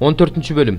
14-бөлүм.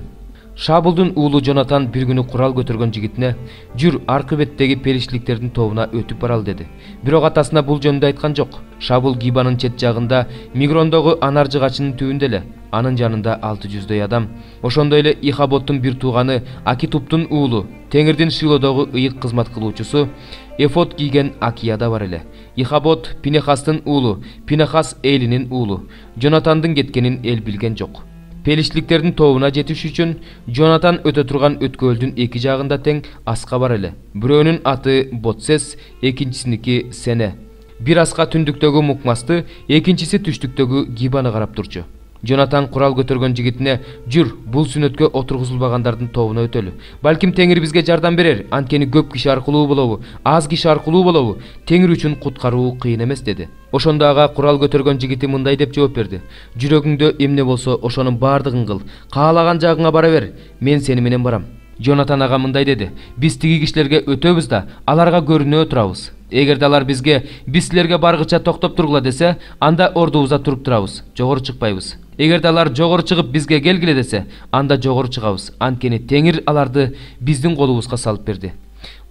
Шабулдун уулу Жонатан бир күнү курал көтөргөн жигитине «Жүр, аркы беттеги периштиликтердин тобуна өтүп баралы» деди. Бирок атасына бул жөнүндө айткан жок. Шабул Гибанын чет жагында, Мигрондогу анар жыгачынын түбүндө эле. Анын жанында 600дөй адам. Ошондой эле Ихаботтун бир тууганы Акитуптун уулу, Теңирдин Шилодогу ыйык кызмат кылуучусу эфод кийген Акия да бар эле. Ихабот Пинехастын уулу, Пинехас Элинин уулу. Жонатандын кеткенин эл билген жок. Пелиштиликтердин тобуна жетиш үчүн Жонатан өтө турган өткөлдүн эки жагында тең аска бар эле. Бирөөнүн аты Ботсес, экинчисиники Сене. Бир аска түндүктөгү Мукмасты, экинчиси түштүктөгү Гибаны карап турчу. Жонатан курал көтөргөн жигитине «Жүр, бул сүнөткө отургузулбагандардын тобуна өтөлү. Балким Теңир бизге жардам берер, анткени көп киши аркылуу болобу, аз киши аркылуу болобу, Теңир үчүн куткаруу кыйын эмес» деди. Ошондо ага курал көтөргөн жигити мындай деп жооп берди: «Жүрөгүңдө эмне болсо, ошонун баардыгын кыл. Каалаган жагыңа бара бер. Мен сени менен барам». Жонатан ага мындай деди: «Биз тиги кишилерге өтөбүз да, аларга көрүнө турабыз. Эгерде алар бизге «Биз силерге баргыча токтоп тургула» десе, анда ордубузда туруп турабыз, жогору чыкпайбыз. Эгерде алар жогору чыгып бизге келгиле десе, анда жогору чыгабыз. Анткени Теңир аларды биздин колубузга салып берди.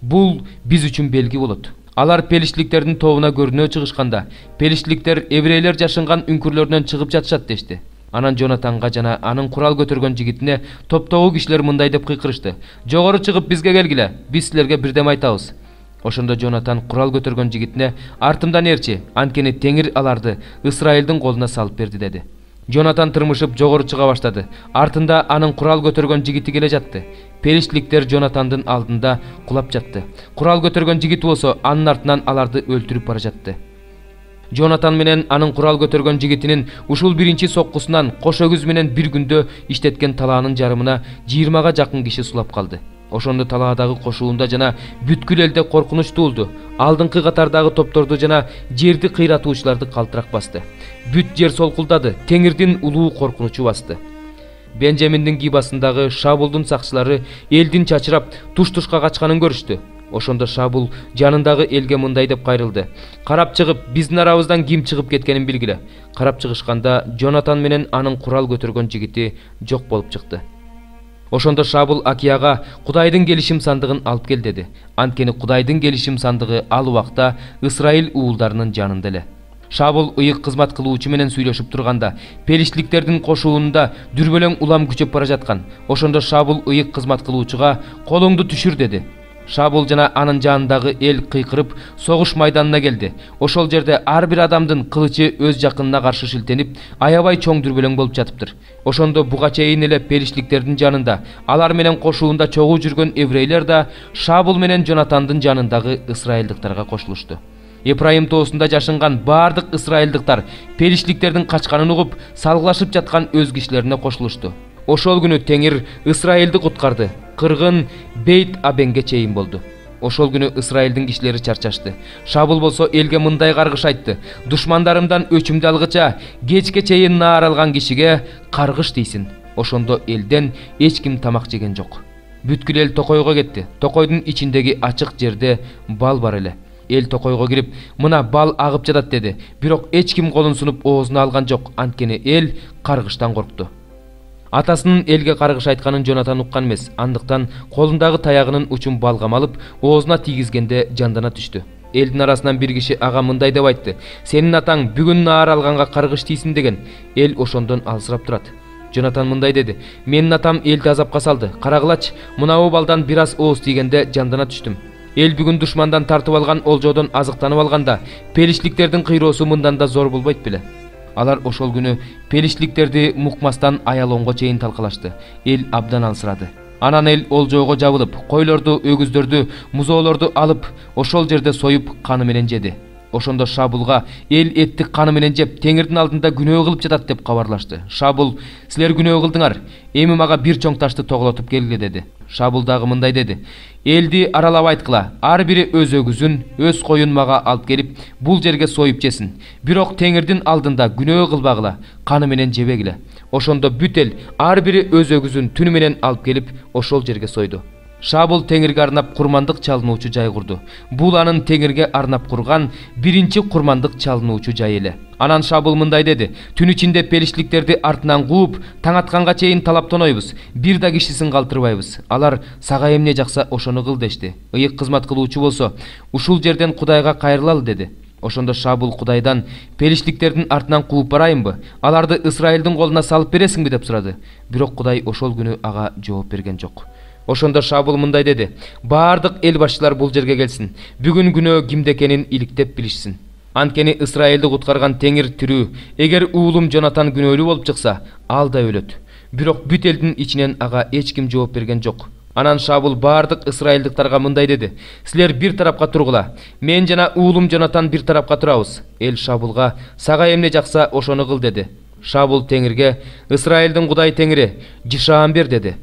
Бул биз үчүн белги болот». Алар пелиштиликтердин тобуна көрүнө чыгышканда, пелиштиликтер еврейлер жашынган үңкүрлөрүнөн чыгып жатышат дешти. Анан Жонатанга жана анын курал көтөргөн жигитине топтогу кишилер мындай деп кыйкырышты: «Жогору чыгып бизге келгиле, биз силерге бирдем айтабыз». Ошондо Жонатан курал көтөргөн жигитине «Артымдан эрчи, анткени Теңир аларды Исраилдин колуна салып берди» деди. Жонатан тырмышып жогору чыга баштады. Артында анын курал көтөргөн жигити келе жатты. Пелиштиликтер Жонатандын алдында кулап жатты. Курал көтөргөн жигит болсо анын артынан аларды өлтүрүп бара жатты. Жонатан менен анын курал көтөргөн жигитинин ушул биринчи соккусунан кош өгүз менен бир күндө иштеткен талаанын жарымына 20га жакын киши сулап калды. Ошондо талаадагы кошуунда жана бүткүл элде коркунуч туулду. Алдыңкы катардагы топторду жана жерди кыйратуучуларды калтырак басты. Бүт жер солкулдады, Теңирдин улуу коркунучу басты. Бенжаминдин гибасындагы Шабулдун сакчылары элдин чачырап туш-тушка качканын көрүштү. Ошондо Шабул жанындагы элге мындай деп кайрылды: «Карап чыгып, биздин арабыздан ким чыгып кеткенин билгиле». Карап чыгышканда Жонатан менен анын курал көтөргөн жигити жок болуп чыкты. Ошондо Шабул Акияга «Кудайдын келишим сандыгын алып кел» деди. Анткени Кудайдын келишим сандыгы ал убакта Исраил уулдарынын жанында эле. Шабул ыйык кызмат кылуучу менен сүйлөшүп турганда, пелиштиликтердин кошуунда дүрбөлөң улам күчөп бара жаткан. Ошондо Шабул ыйык кызмат кылуучуга «Колуңду түшүр» деди. Шабул жана анын жанындагы эл кыйкырып согуш майданына келди. Ошол жерде ар бир адамдын кылычы өз жакынына каршы шилтенип, аябай чоң дүрбөлөң болуп жатыптыр. Ошондо буга чейин эле пелиштиликтердин жанында, алар менен кошуунда чогуу жүргөн еврейлер да Шабул менен Жонатандын жанындагы исраилдыктарга кошулушту. Эпрайым тоосунда жашынган бардык исраилдыктар пелиштиликтердин качканын угуп, салгылашып жаткан өз кишилерине кошулушту. Ошол күнү Теңир Исраилди куткарды. Кыргын Бейт Абенге чейин болду. Ошол күнү Исраилдин кишилери чарчашты. Шабул болсо элге мындай каргыш айтты: «Душмандарымдан өчүмдү алгыча кечке чейин наар алган кишиге каргыш дейсин». Ошондо элден эч ким тамак жеген жок. Бүткүл эл токойго кетти. Токойдун ичиндеги ачык жерде бал бар эле. Эл токойго кирип, «Мына бал агып жатат» деди. Бирок эч ким колун сунуп оозуна алган жок, анткени эл каргыштан коркту. Атасынын элге каргыш айтканын Жонатан уккан эмес. Андыктан колундагы таягынын учун балгам алып, оозуна тийгизгенде жандана түштү. Элдин арасынан бир киши ага мындай деп айтты: «Сенин атаң бүгүн наар алганга каргыш тийсин» деген. Эл ошондон алсырап турат. Жонатан мындай деди: «Менин атам элди азапка салды. Карагылач, мынабу балдан бир аз ооз тийгенде жандана түштүм. Эл бүгүн душмандан тартып алган олжодон азыктанып алганда, пелиштиликтердин кыйроосу мындан да зор болбойт беле». Алар ошол күнү пелиштиликтерди Мукмастан Аялонго чейин талкалашты. Эл абдан алсырады. Анан эл олжоого жабылып, койлорду, өгүздөрдү, музоолорду алып, ошол жерде союп, каны менен жеди. Ошондо Шабулга эл этти каны менен жеп, Теңирдин алдында күнөө кылып жатат деп кабарлашты. Шабул: «Силер күнөө кылдыңар, эми мага бир чоң ташты тоглотуп келгиле» деди. Шабул дагы мындай деди: «Элди аралап айткыла, ар бири өз өгүзүн, өз коюн мага алып келип, бул жерге союп жесин. Бирок Теңирдин алдында күнөө кылбагыла, каны менен жебегиле». Ошондо бүт эл ар бири өз өгүзүн түнү менен алып келип, ошол жерге сойду. Шабул теңирге арнап курмандык чалынуучу жай курду. Бул анын теңирге арнап курган биринчи курмандык чалынуучу жай эле. Анан Шабул мындай деди: "Түн ичинде пелиштиктерди артынан кууп, таң атканга чейин талаптонойбуз. Бир да кишисин калтырбайбыз. Алар сага эмне жакса ошону кыл" дешти. Ыйык кызмат кылуучу болсо: "Ушул жерден Кудайга кайрылалы" деди. Ошондо Шабул Кудайдан: "Пелиштиктердин артынан кууп барайынбы? Аларды Исраилдин колуна салып бересиңби?" деп сурады. Бирок Кудай ошол күнү ага жооп берген жок. Ошондо Шабул мындай деди: "Бардык эл башчылар бул жерге келсин. Бүгүн күнөө кимде экенин иликтеп билишсин. Анткени Исраилди куткарган теңир тирүү. Эгер уулум Жонатан күнөөлүү болуп чыкса, ал да өлөт." Бирок бүт элдин ичинен ага эч ким жооп берген жок. Анан Шабул бардык исраилдиктарга мындай деди: "Силер бир тарапка тургула. Мен жана уулум Жонатан бир тарапка турабыз." Эл Шабулга: "Сага эмне жакса ошону кыл" деди. Шабул теңирге: "Исраилдин Кудай теңири, жышаан бер" деди.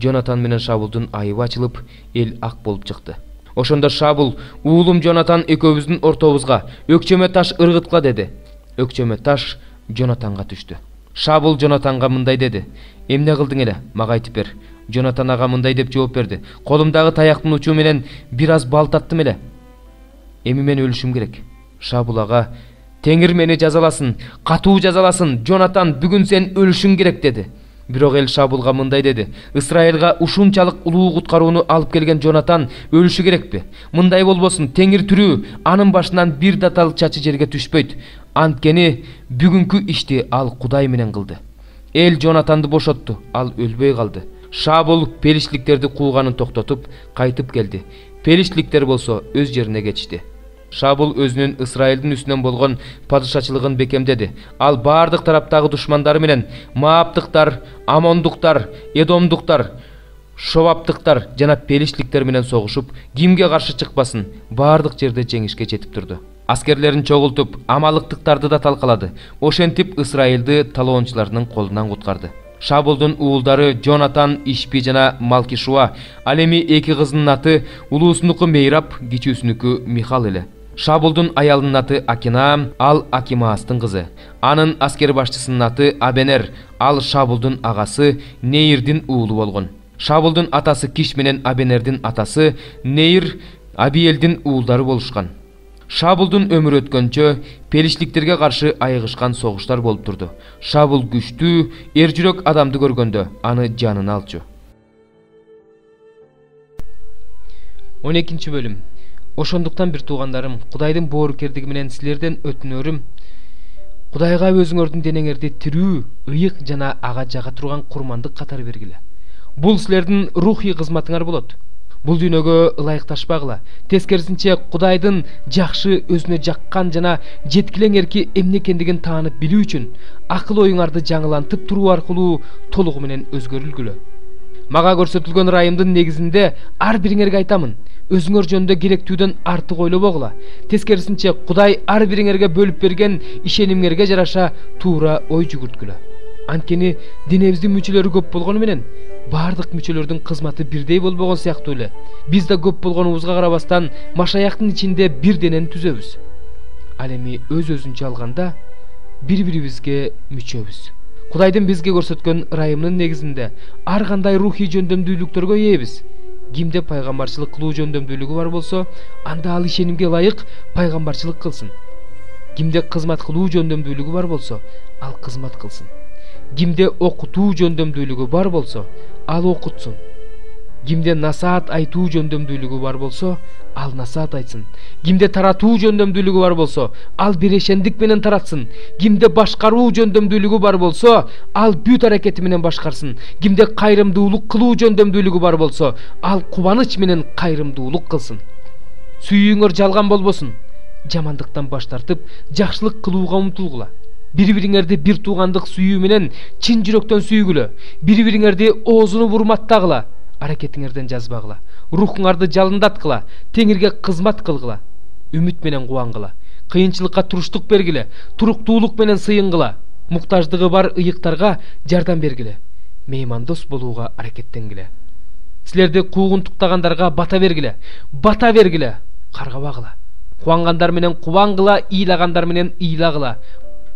Жонатан менен Шабулдун айыбы ачылып, эл ак болуп чыкты. Ошондо Шабул: "Уулум Жонатан экөөбүздүн ортобузга өкчөмө таш ыргыткыла" деди. Өкчөмө таш Жонатанга түштү. Шабул Жонатанга мындай деди: "Эмне кылдың эле? Мага айтып бер." Жонатан ага мындай деп жооп берди: "Колумдагы таяктын учу менен бир аз бал таттым эле. Эми мен өлүшүм керек." Шабул ага: "Теңир мени жазаласын, катуу жазаласын. Жонатан, бүгүн сен өлүшүң керек" деди. Бирок эл Шабулга мындай деди: "Исраилга ушунчалык улуу куткарууну алып келген Жонатан өлүшү керекпи? Мындай болбосун, теңир тирүү, анын башынан бир датал чачы жерге түшпөйт. Анткени бүгүнкү ишти ал Кудай менен кылды." Эл Жонатанды бошотту, ал өлбөй калды. Шабул пелиштиктерди кууганын токтотуп, кайтып келди. Пелиштиктер болсо өз жерине кетишти. Шабул өзүнүн Исраилдин үстүнөн болгон падышачылыгын бекемдеди. Ал бардык тараптагы душмандары менен Мааптыктар, Амондуктар, Эдомдуктар, Шобаптыктар жана пелиштиктер менен согушуп, кимге каршы чыкпасын, бардык жерде жеңишке жетип турду. Аскерлерин чогултуп, Амалыктыктарды да талкалады. Ошентип Исраилди талоончуларынын колунан куткарды. Шабулдун уулдары Жонатан, Ишпи жана Малкишуа. Ал эми эки кызынын аты улуусунуку Мейрап, кичүүсүнүкү Михал эле. Шабулдун аялынын аты Акина, ал Акимаастын кызы. Анын аскер башчысынын аты Абенер, ал Шабулдун агасы Нейирдин уулу болгон. Шабулдун атасы Киш менен Абенердин атасы Нейир Абиелдин уулдары болушкан. Шабулдун өмүрү өткөнчө пелиштиктерге каршы айыгышкан согуштар болуп турду. Шабул күчтүү, эр жүрөк адамды көргөндө аны жанына алчу. 12 бөлүм. Ошондуктан бир туугандарым, Кудайдын боорукердиги менен силерден өтүнөрүм, Кудайга өзүңөрдүн денеңерди тирүү, ыйык жана ага жага турган курмандык катары бергиле. Бул силердин рухий кызматыңар болот. Бул дүйнөгө ылайыкташпагыла. Тескерисинче Кудайдын жакшы, өзүнө жаккан жана жеткилең эрки эмне экендигин таанып билүү үчүн акыл оюңарды жаңылантып туруу аркылуу толугу менен өзгөрүлгүлө. Мага көрсөтүлгөн ырайымдын негизинде ар бириңерге айтамын: өзүңөр жөнүндө керектүүдөн артык ойлобогула. Тескерисинче Кудай ар бириңерге бөлүп берген ишенимиңерге жараша туура ой жүгүрткүлө. Анткени денебиздин мүчөлөрү көп болгону менен бардык мүчөлөрдүн кызматы бирдей болбогон сыяктуу эле. Биз да көп болгонубузга карабастан машаяктын ичинде бир денени түзөбүз. Ал эми өз-өзүнчө алганда бири-бирибизге мүчөбүз. Кудайдын бизге көрсөткөн ырайымынын негизинде ар кандай рухий жөндөмдүүлүктөргө ээбиз. Кимде пайгамбарчылык кылуу жөндөмдүүлүгү бар болсо, анда ал ишенимге ылайык пайгамбарчылык кылсын. Кимде кызмат кылуу жөндөмдүүлүгү бар болсо, ал кызмат кылсын. Кимде окутуу жөндөмдүүлүгү бар болсо, ал окутсун. Кимде насаат айтуу жөндөмдүүлүгү бар болсо, ал насаат айтсын. Кимде таратуу жөндөмдүүлүгү бар болсо, ал бирешендик менен таратсын. Кимде башкаруу жөндөмдүүлүгү бар болсо, ал бүт аракети менен башкарсын. Кимде кайрымдуулук кылуу жөндөмдүүлүгү бар болсо, ал кубаныч менен кайрымдуулук кылсын. Сүйүүңөр жалган болбосун. Жамандыктан баш тартып, жакшылык кылууга умтулгула. Бири-бириңерди бир туугандык сүйүү менен чын жүрөктөн сүйгүлө. Бири-бириңерди оозуну бурматтагыла. Аракетиңерден жазбагыла. Рухуңарды жалындаткыла. Теңирге кызмат кылгыла. Үмүт менен кубангыла. Кыйынчылыкка туруштук бергиле. Туруктуулук менен сыйынгыла. Муктаждыгы бар ыйыктарга жардам бергиле. Меймандос болууга аракеттенгиле. Силерди куугунтуктагандарга бата бергиле. Бата бергиле. Каргабагыла. Кубангандар менен кубангыла, ыйлагандар менен ыйлагыла.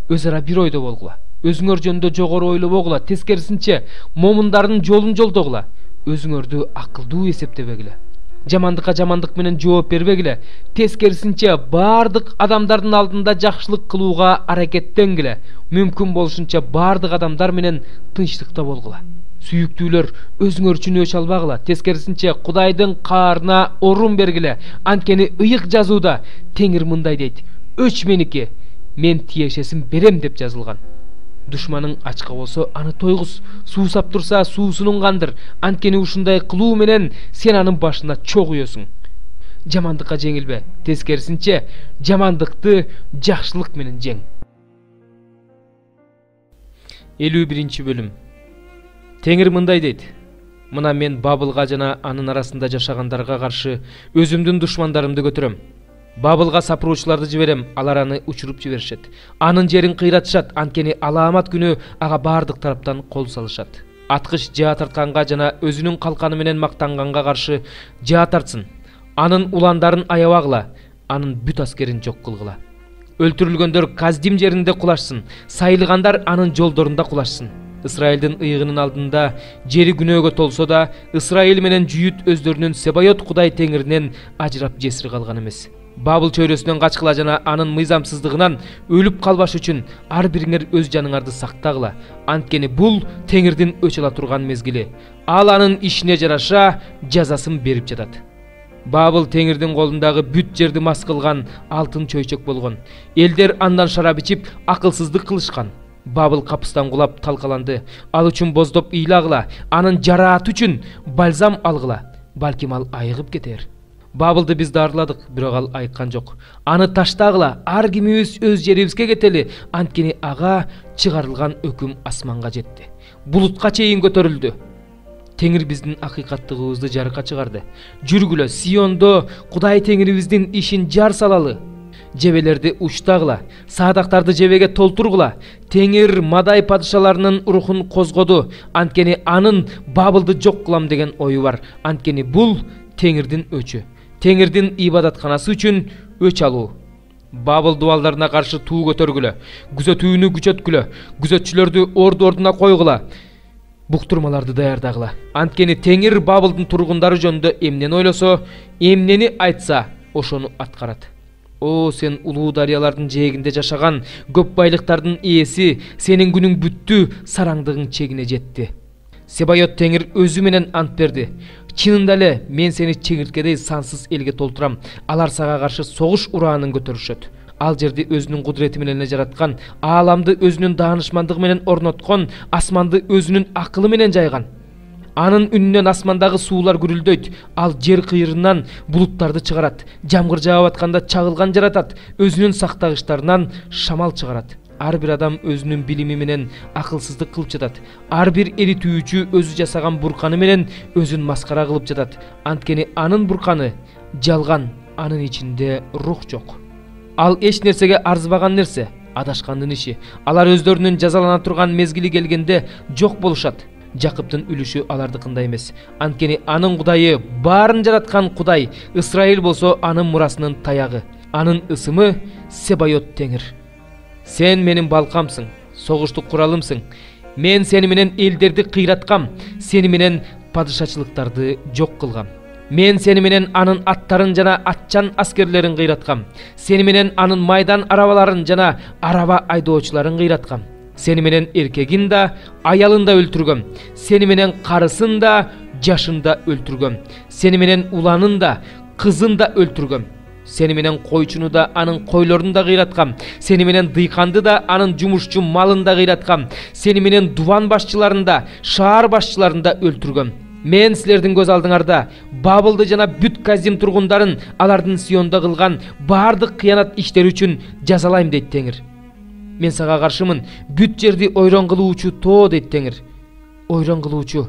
Өзара бир ойдо болгула. Өзүңөр жөнүндө жогору ойлобогула. Тескерисинче момундардын жолун жолдогула. өзүңөрдү акылдуу эсептебегиле. Жамандыкка жамандык менен жооп бербегиле. Тескерисинче бардык адамдардын алдында жакшылык кылууга аракеттенгиле. Мүмкүн болушунча бардык адамдар менен тынчтыкта болгула. Сүйүктүүлөр, өзүңөр үчүн өч албагыла. Тескерисинче Кудайдын каарына орун бергиле. Анткени ыйык жазууда Теңир мындай дейт: "Өч меники, мен тиешесин берем" деп жазылган. Душманың ачка болсо аны тойгуз, суусап турса суусунун кандыр. Анткени ушундай кылуу менен сен анын башына чогуйосуң. Жамандыкка жеңилбе, тескерисинче жамандыкты жакшылык менен жең. 51 бөлүм. Теңир мындай дейт: "Мына мен Бабылга жана анын арасында жашагандарга каршы өзүмдүн душмандарымды көтөрөм. Бабылга сапыруучуларды жиберем, алар аны учуруп жиберишет. Анын жерин кыйратышат, анткени аламат күнү ага бардык тараптан кол салышат. Аткыч жаа тартканга жана өзүнүн калканы менен мактанганга каршы жаа тартсын. Анын уландарын аябагыла, анын бүт аскерин жок кылгыла. Өлтүрүлгөндөр Каздим жеринде кулашсын, сайылгандар анын жолдорунда кулашсын. Исраилдин ыйыгынын алдында жери күнөөгө толсо да, Исраил менен Жүйүт өздөрүнүн Себайот Кудай Теңиринен ажырап жесир калган эмес. Бабыл чөйрөсүнөн качкыла жана анын мыйзамсыздыгынан өлүп калбаш үчүн ар бириңер өз жаныңарды сактагыла. Анткени бул Теңирдин өч ала турган мезгили. Ал анын ишине жараша жазасын берип жатат." Бабыл Теңирдин колундагы бүт жерди мас кылган алтын чөйчөк болгон. Элдер андан шарап ичип акылсыздык кылышкан. Бабыл капыстан кулап талкаланды. Ал үчүн боздоп ыйлагыла, анын жарааты үчүн бальзам алгыла. Балким ал айыгып кетер. Бабылды биз дарыладык, бирок ал айткан жок. Аны таштагыла, ар кимибиз өз жерибизге кетели, анткени ага чыгарылган өкүм асманга жетти. Булутка чейин көтөрүлдү. Теңир биздин акыйкаттыгыбызды жарыкка чыгарды. Жүргүлө, Сиондо Кудай Теңирибиздин ишин жар салалы. Жебелерди уштагыла, саадактарды жебеге толтургула. Теңир Мадай падышаларынын рухун козгоду, анткени анын Бабылды жок кылам деген ою бар. Анткени бул Теңирдин өчү. Теңирдин ибадатканасы үчүн өч алуу. Бабыл дубалдарына каршы туу көтөргүлө, күзөтүүнү күчөткүлө, күзөтчүлөрдү ордуна койгула, буктурмаларды даярдагыла. Анткени Теңир Бабылдын тургундары жөнүндө эмнени ойлосо, эмнени айтса, ошону аткарат. О, сен улуу дарыялардын жээгинде жашаган, көп байлыктардын ээси, сенин күнүң бүттү, сараңдыгың чегине жетти. Себайот Теңир өзү менен ант берди: "Чынында эле мен сени чеңирткедей сансыз элге толтурам. Алар сага каршы согуш ураанын көтөрүшөт." Ал жерди өзүнүн кудурети менен эле жараткан, ааламды өзүнүн даанышмандыгы менен орноткон, асманды өзүнүн акылы менен жайган. Анын үнүнөн асмандагы суулар гүрүлдөйт. Ал жер кыйрынан булуттарды чыгарат. Жамгыр жаап атканда чагылган жаратат. Өзүнүн сактагычтарынан шамал чыгарат. Ар бир адам өзүнүн билими менен акылсыздык кылып жатат. Ар бир эритүүчү өзү жасаган бурканы менен өзүн маскара кылып жатат. Анткени анын бурканы жалган, анын ичинде рух жок. Ал эч нерсеге арзыбаган нерсе, адашкандын иши. Алар өздөрүнүн жазалана турган мезгили келгенде жок болушат. Жакыптын үлүшү алардыкындай эмес. Анткени анын Кудайы баарын жараткан Кудай, Исраил болсо анын мурасынын таягы. Анын ысымы Себайот Теңир. Сен менин балкамсың, согуштук куралымсың. Мен сени менен элдерди кыйраткам, сени менен падышачылыктарды жок кылгам. Мен сени менен анын аттарын жана атчан аскерлерин кыйраткам. Сени менен анын майдан арабаларын жана араба айдоочуларын кыйраткам. Сени менен эркегин да, аялын да өлтүргөм. Сени менен карысын да, жашын да өлтүргөм. Сени менен уланын да, кызын да өлтүргөм. Сени менен койчуну да, анын койлорун да кыйраткам. Сени менен дыйканды да, анын жумушчу малын да кыйраткам. Сени менен дубан башчыларын да, шаар башчыларын да өлтүргөм. Мен силердин көз алдыңарда Бабылды жана бүт Каздим тургундарын, алардын Сиондо кылган бардык кыянат иштери үчүн жазалайм дейт Теңир. Мен сага каршымын, бүт жерди ойрон кылуучу тоо дейт Теңир. Ойрон кылуучу,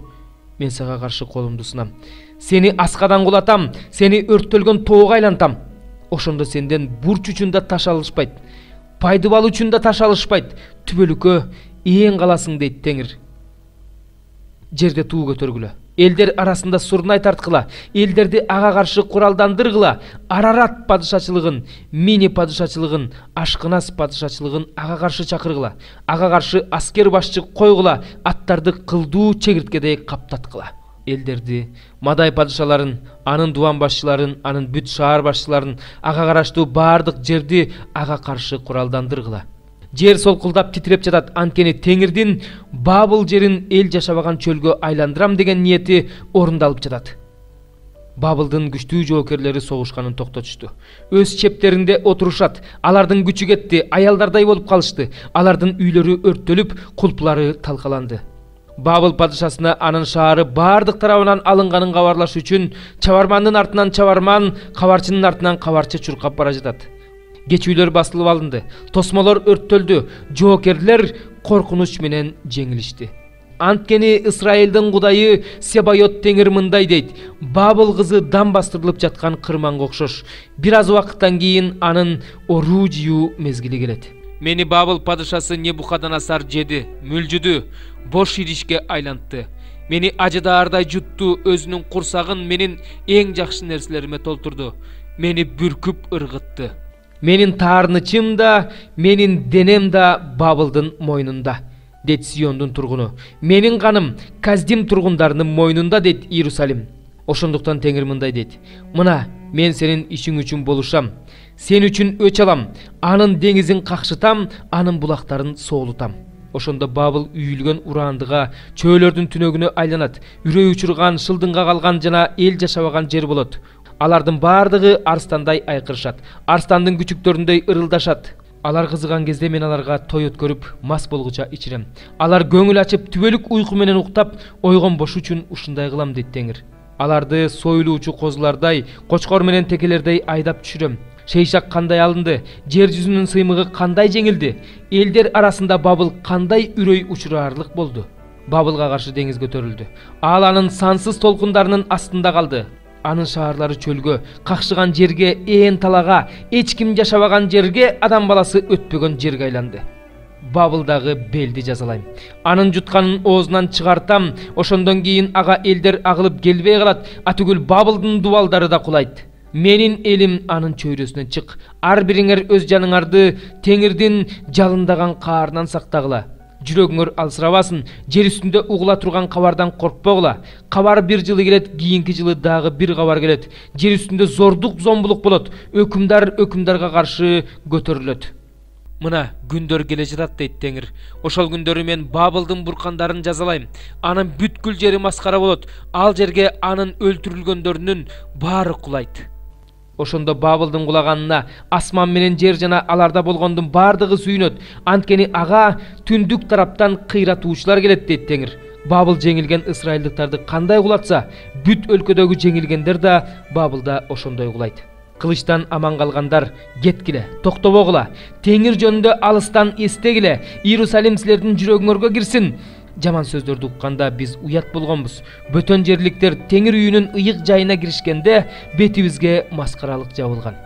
мен сага каршы колумду сунам. Сени аскадан кулатам, сени өрттөлгөн тоого айлантам. Ошондо сенден бурч үчүн да таш алышпайт, пайдыбал үчүн да таш алышпайт, түбөлүккө ээн каласың дейт Теңир. Жерде туу көтөргүлө, элдер арасында сурнай тарткыла, элдерди ага каршы куралдандыргыла. Арарат падышачылыгын, Мини падышачылыгын, Ашкынас падышачылыгын ага каршы чакыргыла. Ага каршы аскер башчы койгула, аттарды кылдуу чегирткедей каптаткыла. элдерди, мадай падышаларын, анын дубан башчыларын, анын бүт шаар башчыларын, ага караштуу баардык жерди ага каршы куралдандыргыла. Жер солкулдап титиреп жатат, анткени Теңирдин Бабыл жерин эл жашабаган чөлгө айландырам деген ниети орундалып жатат. Бабылдын күчтүү жоокерлери согушканын токтотушту. Өз чептеринде отурушат, алардын күчү кетти, аялдардай болуп калышты. Алардын үйлөрү өрттөлүп, кулплары талкаланды. Бабыл падышасына анын шаары баардык тарабынан алынганын кабарлаш үчүн чабармандын артынан чабарман, кабарчынын артынан кабарчы чуркап бара жатат. Кечүүлөр басылып алынды, тосмолор өрттөлдү, жоокерлер коркунуч менен жеңилишти. Анткени Ысрайылдын кудайы Себайот Теңир мындай дейт: Бабыл кызы дам бастырылып жаткан кырманга окшош. Бир аз убакыттан кийин анын оруу жыюу мезгили келет. Мени Бабыл падышасы Небухаднецар жеди, мүлжүдү, бош идишке айлантты. Мени ажыдаардай жутту, өзүнүн курсагын менин эң жакшы нерселериме толтурду. Мени бүркүп ыргытты. Менин таарнычым да, менин денем да Бабылдын мойнунда, дейт Сиондун тургуну. Менин каным Каздим тургундарынын мойнунда, дейт Иерусалим. Ошондуктан Теңир мындай дейт: мына мен сенин ишиң үчүн болушам, сен үчүн өч алам, анын деңизин какшытам, анын булактарын соолутам. Ошондо Бабыл үйүлгөн урандыга, чөөлөрдүн түнөгүнө айланат, үрөй учурган, шылдыңга калган жана эл жашабаган жер болот. Алардын баардыгы арстандай айкырышат, арстандын күчүктөрүндөй ырылдашат. Алар кызыган кезде мен аларга той өткөрүп, мас болгуча ичирем. Алар көңүл ачып, түбөлүк уйку менен уктап, ойгонбош үчүн ушундай кылам, дейт Теңир. Аларды сойлуучу козулардай, кочкор менен текелердей айдап түшүрөм. Шейшак кандай алынды, жер жүзүнүн сыймыгы кандай жеңилди, элдер арасында Бабыл кандай үрөй учураарлык болду. Бабылга каршы деңиз көтөрүлдү. Ал анын сансыз толкундарынын астында калды. Анын шаарлары чөлгө, какшыган жерге, ээн талага, эч ким жашабаган жерге, адам баласы өтпөгөн жерге айланды. Бабылдагы белди жазалайм. Анын жутканын оозунан чыгартам, ошондон кийин ага элдер агылып келбей калат, атүгүл Бабылдын дубалдары да кулайт. Менин элим анын чөйрөсүнөн чык. Ар бириңер өз жаныңарды Теңирдин жалындаган каарынан сактагыла. Жүрөгүңөр алсырабасын, жер үстүндө угула турган кабардан коркпогула. Кабар бир жылы келет, кийинки жылы дагы бир кабар келет. Жер үстүндө зордук, зомбулук болот. Өкүмдар өкүмдарга каршы көтөрүлөт. Мына күндөр келе жатат, дейт Теңир. Ошол күндөрү мен Бабылдын буркандарын жазалайм. Анын бүткүл жери маскара болот. Ал жерге анын өлтүрүлгөндөрүнүн баары кулайт. Ошондо Бабылдын кулаганына асман менен жер жана аларда болгондун баардыгы сүйүнөт. Анткени ага түндүк тараптан кыйратуучулар келет, дейт Теңир. Бабыл жеңилген ысрайылдыктарды кандай кулатса, бүт өлкөдөгү жеңилгендер да Бабылда ошондой кулайт. Кылычтан аман калгандар, кеткиле, токтобогула. Теңир жөнүндө алыстан эстегиле. Иерусалим силердин жүрөгүңөргө кирсин. Жаман сөздөрдү укканда биз уят болгонбуз. Бөтөн жерликтер Теңир үйүнүн ыйык жайына киришкенде бетибизге маскаралык жабылган.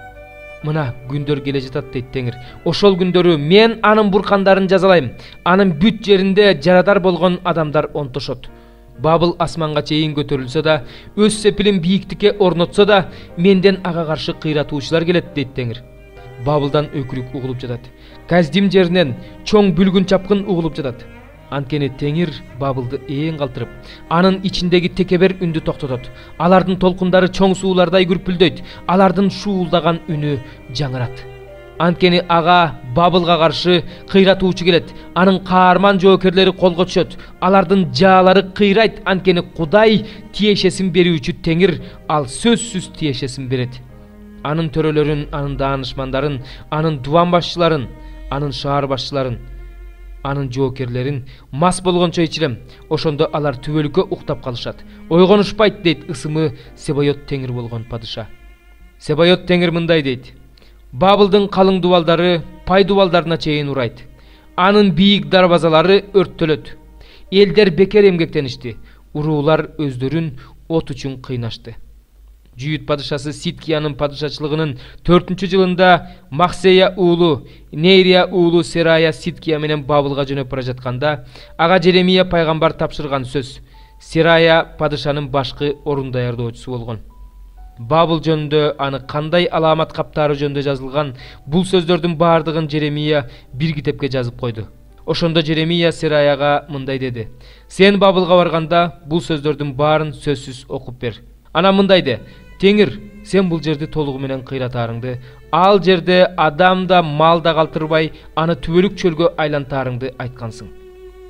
Мына күндөр келе жатат, дейт Теңир. Ошол күндөрү мен анын буркандарын жазалайм. Анын бүт жеринде жарадар болгон адамдар онтошот. Бабыл асманга чейин көтөрүлсө да, өз сепилин бийиктикке орнотсо да, менден ага каршы кыйратуучулар келет, дейт Теңир. Бабылдан өкүрүк угулуп жатат. Каздим жеринен чоң бүлгүн чапкын угулуп жатат. Анткени Теңир Бабылды ээн калтырып, анын ичиндеги текебер үндү токтотот. Алардын толкундары чоң суулардай күрпүлдөйт. Алардын шуулдаган үнү жаңырат. Анткени ага Бабылга каршы кыйратуучу келет. Анын каарман жоокерлери колго түшөт. Алардын жаалары кыйрайт. Анткени Кудай тиешесин берүүчү Теңир, ал сөзсүз тиешесин берет. Анын төрөлөрүн, анын даанышмандарын, анын дубан башчыларын, анын шаар башчыларын, анын жоокерлерин мас болгончо ичирем. Ошондо алар түбөлүккө уктап калышат. Ойгонушпайт, дейт ысымы Себайот Теңир болгон падыша. Себайот Теңир мындай дейт: Бабылдын калың дубалдары пай дубалдарына чейин урайт. Анын бийик дарбазалары өрттөлөт. Элдер бекер эмгектеништи. Уруулар өздөрүн от үчүн кыйнашты. Жүйүт падышасы Ситкиянын падышачылыгынын 4-жылында Махсея уулу, Нейрия уулу Серая Ситкия менен Бабылга жөнөп бара жатканда, ага Жеремия пайгамбар тапшырган сөз. Серая падышанын башкы орун даярдоочусу болгон. Бабыл жөнүндө, аны кандай аламат каптары жөнүндө жазылган бул сөздөрдүн баардыгын Жеремия бир китепке жазып койду. Ошондо Жеремия Сераяга мындай деди: "Сен Бабылга барганда бул сөздөрдүн баарын сөзсүз окуп бер. Анан мындай де: Теңир, сен бул жерди толугу менен кыйратаарыңды, ал жерде адам да мал да калтырбай, аны түбөлүк чөлгө айлантаарыңды айткансың."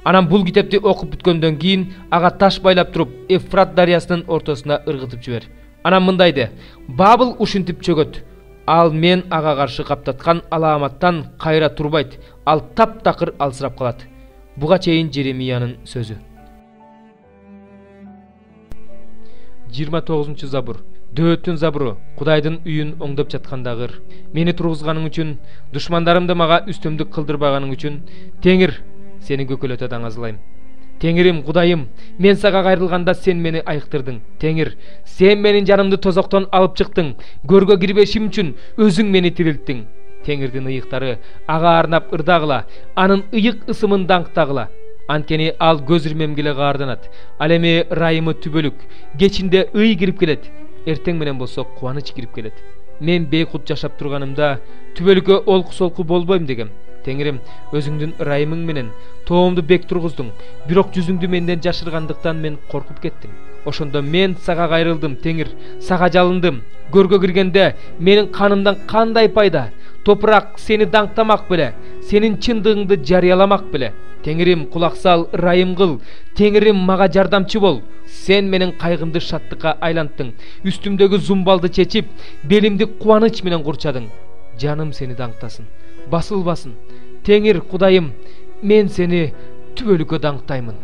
Анан бул китепти окуп бүткөндөн кийин ага таш байлап туруп, Эфрат дарыясынын ортосуна ыргытып жибер. Анан мындай де: "Бабыл ушинтип чөгөт. Ал мен ага каршы каптаткан аламаттан кайра турбайт. Ал таптакыр алсырап калат." Буга чейин Жеремиянын сөзү. 29 забур. Дөөттүн забуру. Кудайдын үйүн оңдоп жаткандагы. Мени тургузганың үчүн, душмандарымды мага үстөмдүк кылдырбаганың үчүн, Теңир, сени көкөлөтө даңазылайм. Теңирим, Кудайым, мен сага кайрылганда сен мени айыктырдың. Теңир, сен менин жанымды тозоктон алып чыктың. Көргө кирбешим үчүн өзүң мени тирилттиң. Теңирдин ыйыктары ага арнап ырдагыла, анын ыйык ысымын даңктагыла. Анткени ал көз ирмемгиле каарданат. Ал эми ырайымы түбөлүк, кечинде ый кирип келет. Эртең менен болсо кубаныч кирип келет. Мен бейкут жашап турганымда түбөлүккө олку солку болбойм дегем. Теңирим, өзүңдүн ырайымың менен тоомду бек тургуздуң, бирок жүзүңдү менден жашыргандыктан мен коркуп кеттим. Ошондо мен сага кайрылдым, Теңир, сага жалындым. Көргө киргенде менин канымдан кандай пайда? Топурак сени даңктамак беле, сенин чындыгыңды жарыяламак беле. Теңирим, кулак сал, ырайым кыл. Теңирим, мага жардамчы бол. Сен менин кайгымды шаттыкка айланттың. Үстүмдөгү зумбалды чечип, белимди кубаныч менен курчадың. Жаным сени даңктасын, басылбасын. Теңир, Кудайым, мен сени түбөлүккө даңктаймын.